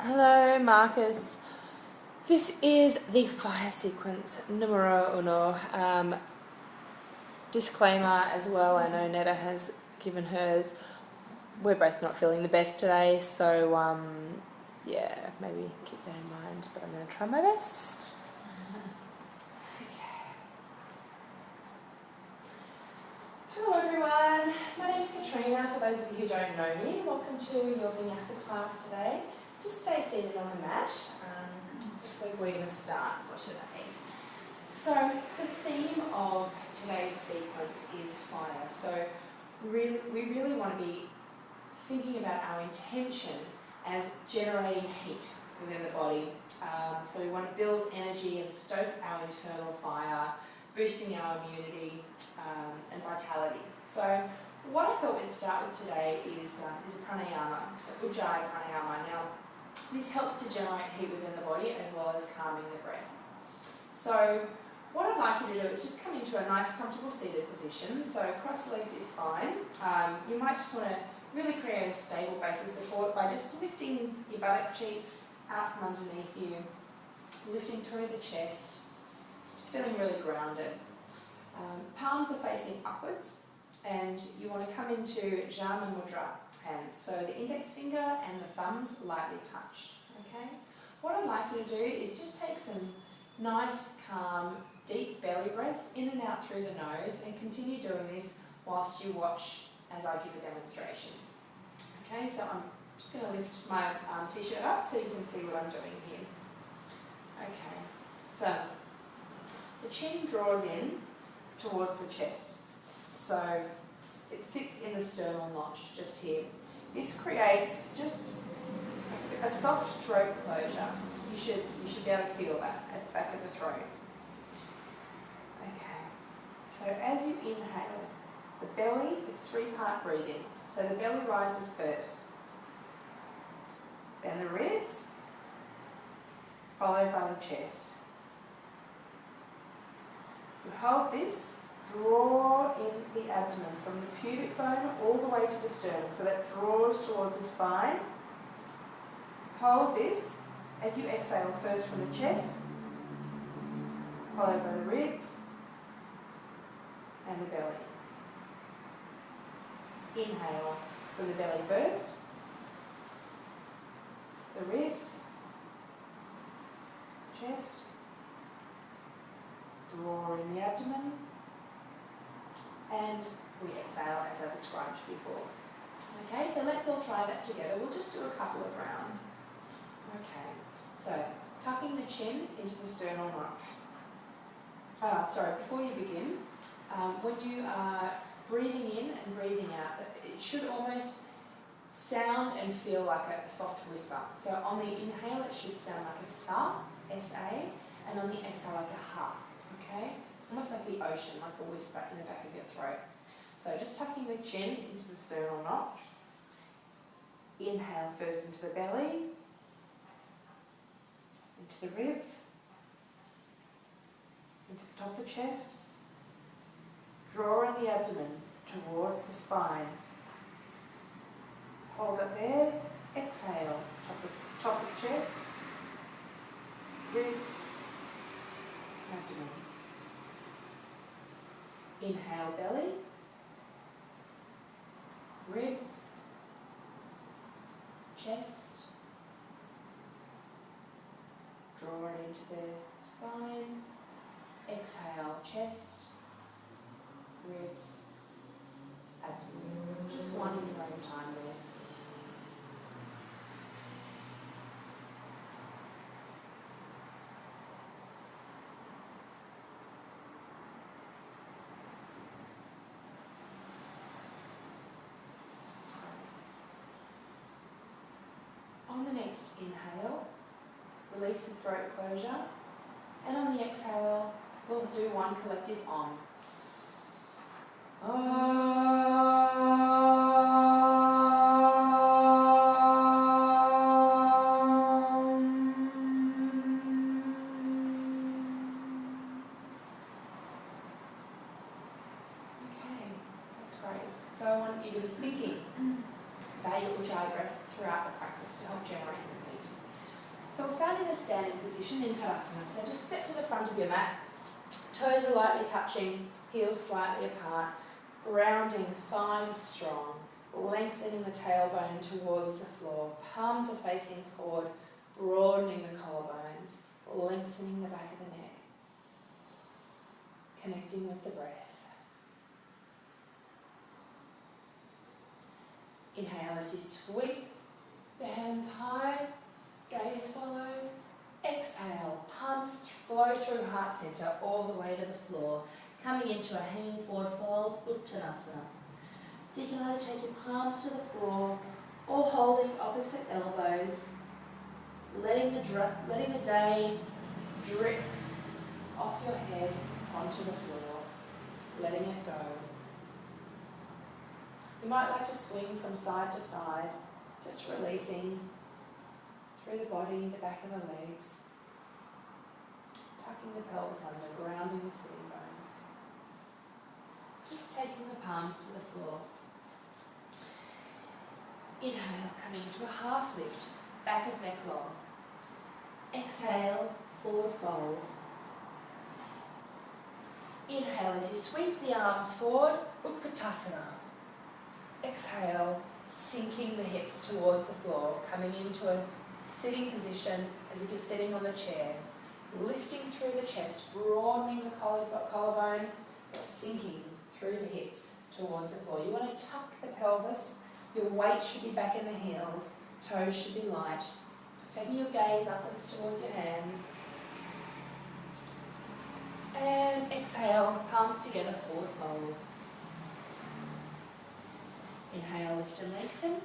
Hello, Marcus. This is the fire sequence numero uno. Disclaimer as well, I know Netta has given hers. We're both not feeling the best today, so yeah, maybe keep that in mind, but I'm going to try my best. Hello everyone, my name's Katrina. For those of you who don't know me, welcome to your Vinyasa class today. Just stay seated on the mat. This week we're going to start for today. So the theme of today's sequence is fire. So we really want to be thinking about our intention as generating heat within the body. So we want to build energy and stoke our internal fire, boosting our immunity and vitality. So what I thought we'd start with today is a pranayama, a Ujjayi pranayama. Now, this helps to generate heat within the body as well as calming the breath. So what I'd like you to do is just come into a nice comfortable seated position. So cross-legged is fine. You might just want to really create a stable base of support by just lifting your buttock cheeks out from underneath you, lifting through the chest, just feeling really grounded. Palms are facing upwards, and you want to come into Jama Mudra hands. So the index finger and the thumbs lightly touch. Okay. What I'd like you to do is just take some nice, calm, deep belly breaths in and out through the nose, and continue doing this whilst you watch as I give a demonstration. Okay. So I'm just going to lift my t-shirt up so you can see what I'm doing here. Okay. So the chin draws in towards the chest. So it sits in the sternal notch just here. This creates just a soft throat closure. You should be able to feel that at the back of the throat. Okay. So as you inhale, the belly, it's three-part breathing. So the belly rises first, then the ribs, followed by the chest. You hold this, draw in the abdomen from the pubic bone all the way to the sternum, so that draws towards the spine. Hold this as you exhale, first from the chest, followed by the ribs and the belly. Inhale from the belly first, the ribs, chest, draw in the abdomen, and we exhale as I described before. Okay, so let's all try that together. We'll just do a couple of rounds. Okay, so tucking the chin into the sternal notch. Before you begin, when you are breathing in and breathing out, it should almost sound and feel like a soft whisper. So on the inhale, it should sound like a sa, S-A, and on the exhale, like a ha. Okay, almost like the ocean, like a whisper in the back of your throat. So just tucking the chin into the sternal notch. Inhale first into the belly, into the ribs, into the top of the chest. Draw in the abdomen towards the spine. Hold it there. Exhale, top of chest, ribs, abdomen. Inhale belly, ribs, chest, draw it into the spine, exhale chest, ribs, abdomen. Just one in your own time there. On the next inhale, release the throat closure, and on the exhale, we'll do one collective Om. Okay, that's great. So I want you to be thinking about your Ujjayi breath throughout the practice to help generate some heat. So we'll start in a standing position in Tadasana. So just step to the front of your mat. Toes are lightly touching, heels slightly apart. Grounding, thighs are strong. Lengthening the tailbone towards the floor. Palms are facing forward, broadening the collarbones. Lengthening the back of the neck. Connecting with the breath. Inhale as you sweep the hands high, gaze follows. Exhale, palms flow through heart center all the way to the floor, coming into a hanging forward fold, Uttanasana. So you can either take your palms to the floor or holding opposite elbows, letting the day drip off your head onto the floor, letting it go. You might like to swing from side to side, just releasing through the body, the back of the legs, tucking the pelvis under, grounding the sitting bones. Just taking the palms to the floor. Inhale, coming into a half lift, back of neck long. Exhale, forward fold. Inhale as you sweep the arms forward, Utkatasana. Exhale, sinking the hips towards the floor, coming into a sitting position as if you're sitting on the chair. Lifting through the chest, broadening the collarbone, but sinking through the hips towards the floor. You want to tuck the pelvis, your weight should be back in the heels, toes should be light. Taking your gaze upwards towards your hands. And exhale, palms together, forward fold. Inhale, lift and lengthen.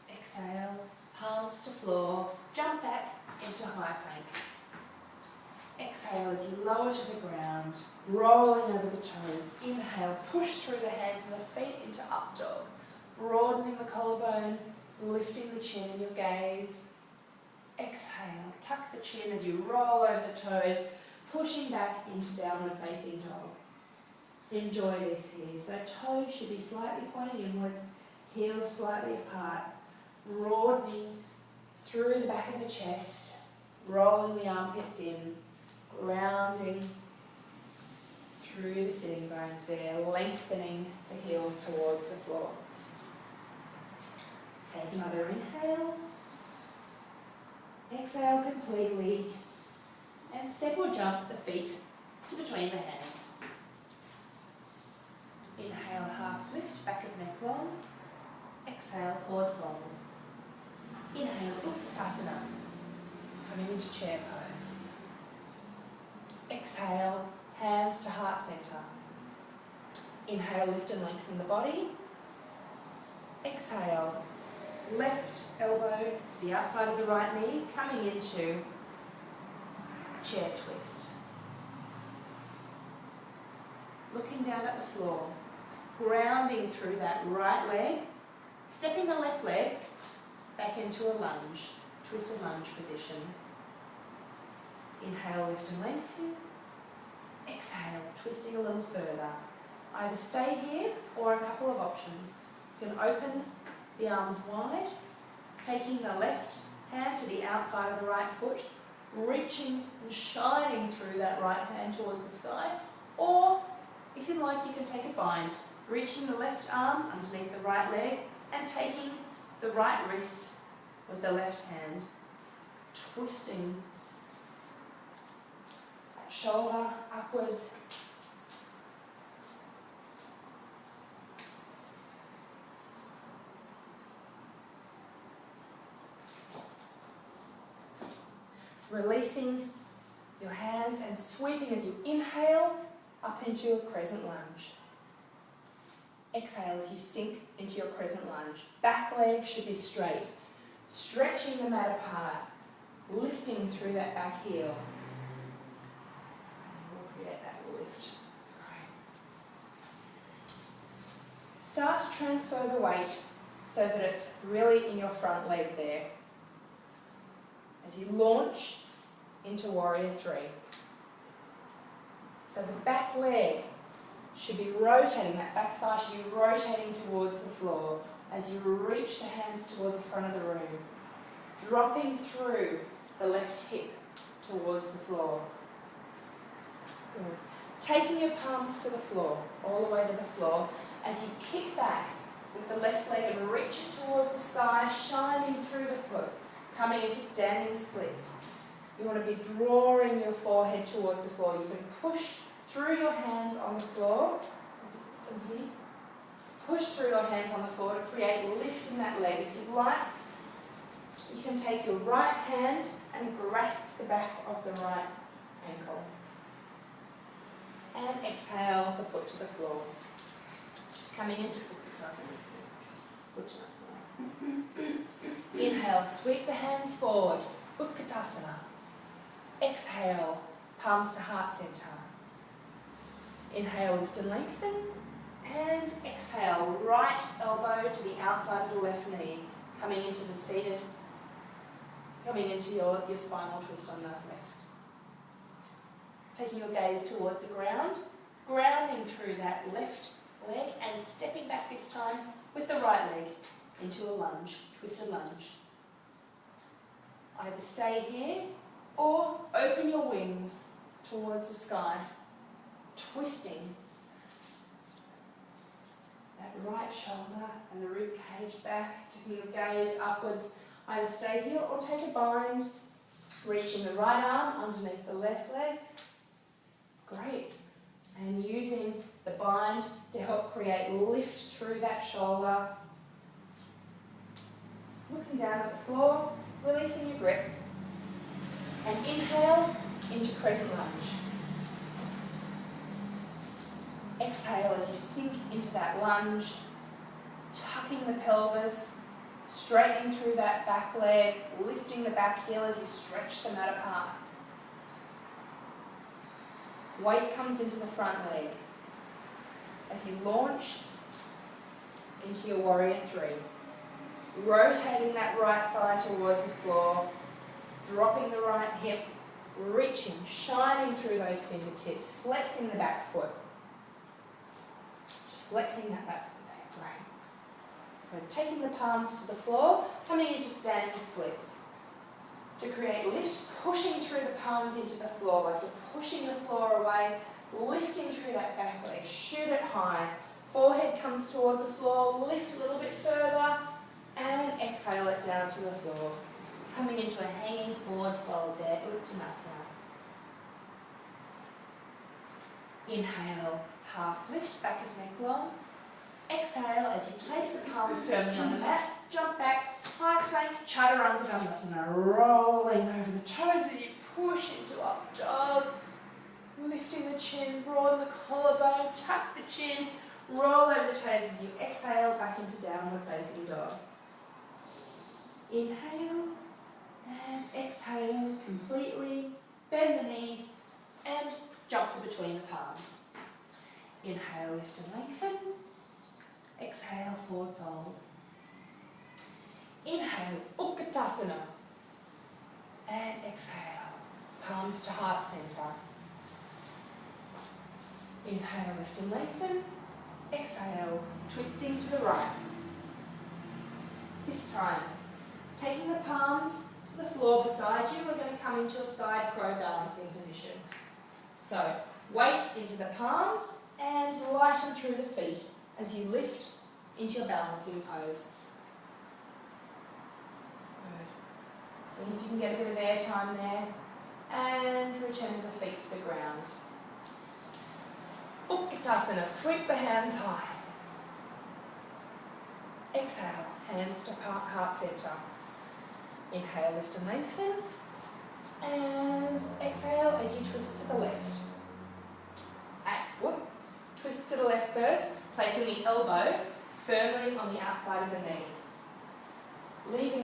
Exhale, palms to floor, jump back into high plank. Exhale as you lower to the ground, rolling over the toes. Inhale, push through the hands and the feet into up dog. Broadening the collarbone, lifting the chin in your gaze. Exhale, tuck the chin as you roll over the toes, pushing back into downward facing dog. Enjoy this here. So toes should be slightly pointing inwards, heels slightly apart, broadening through the back of the chest, rolling the armpits in, grounding through the sitting bones there, lengthening the heels towards the floor. Take another inhale. Exhale completely. And step or jump the feet to between the hands. Inhale, half lift, back of neck long. Exhale, forward fold. Inhale, Utkatasana. Coming into chair pose. Exhale, hands to heart center. Inhale, lift and lengthen the body. Exhale, left elbow to the outside of the right knee, coming into chair twist. Looking down at the floor, grounding through that right leg, stepping the left leg back into a lunge, twisted lunge position. Inhale, lift and lengthen. Exhale, twisting a little further. Either stay here or a couple of options. You can open the arms wide, taking the left hand to the outside of the right foot, reaching and shining through that right hand towards the sky, or if you'd like, you can take a bind, reaching the left arm underneath the right leg and taking the right wrist with the left hand, twisting that shoulder upwards. Releasing your hands and sweeping as you inhale up into a crescent lunge. Exhale as you sink into your crescent lunge. Back leg should be straight. Stretching the mat apart, lifting through that back heel. We'll create that lift. That's great. Start to transfer the weight so that it's really in your front leg there. As you launch into Warrior 3. So the back leg should be rotating, that back thigh should be rotating towards the floor as you reach the hands towards the front of the room. dropping through the left hip towards the floor. Good. Taking your palms to the floor, all the way to the floor, as you kick back with the left leg and reach it towards the sky, shining through the foot, coming into standing splits. You want to be drawing your forehead towards the floor. You can push through your hands on the floor. Push through your hands on the floor to create lift in that leg. If you'd like, you can take your right hand and grasp the back of the right ankle. And exhale the foot to the floor. Just coming into Utkatasana. Inhale, sweep the hands forward. Utkatasana. Exhale, palms to heart center. Inhale, lift and lengthen. And exhale, right elbow to the outside of the left knee. Coming into the seated, coming into your spinal twist on the left. Taking your gaze towards the ground, grounding through that left leg and stepping back this time with the right leg into a lunge, twisted lunge. Either stay here or open your wings towards the sky, twisting that right shoulder and the rib cage back, taking your gaze upwards. Either stay here or take a bind, reaching the right arm underneath the left leg. Great. And using the bind to help create lift through that shoulder. Looking down at the floor, releasing your grip. And inhale into crescent lunge. Exhale as you sink into that lunge, tucking the pelvis, straightening through that back leg, lifting the back heel as you stretch the mat apart. Weight comes into the front leg as you launch into your warrior three. Rotating that right thigh towards the floor, dropping the right hip, reaching, shining through those fingertips, flexing the back foot. Just flexing that back foot there, great. Good. Taking the palms to the floor, coming into standing splits. To create lift, pushing through the palms into the floor, like you're pushing the floor away, lifting through that back leg, shoot it high. Forehead comes towards the floor, lift a little bit further, and exhale it down to the floor. Coming into a hanging forward fold there, Uttanasana. Inhale, half lift, back of neck long. Exhale as you place the palms firmly on the mat, jump back, high plank, chaturanga dandasana, rolling over the toes as you push into up dog, lifting the chin, broaden the collarbone, tuck the chin, roll over the toes as you exhale back into downward facing dog. Inhale and exhale completely, bend the knees and jump to between the palms. Inhale, lift and lengthen. Exhale, forward fold. Inhale, Utkatasana. And exhale, palms to heart center. Inhale, lift and lengthen. Exhale, twisting to the right. This time, taking the palms to the floor beside you, we're going to come into a side crow balancing position. So, weight into the palms and lighten through the feet as you lift into your balancing pose. Good. See if you can get a bit of air time there. And returning the feet to the ground. Utkatasana, sweep the hands high. Exhale, hands to heart center. Inhale, lift and lengthen. And exhale as you twist to the left. Twist to the left first, placing the elbow firmly on the outside of the knee. Leaving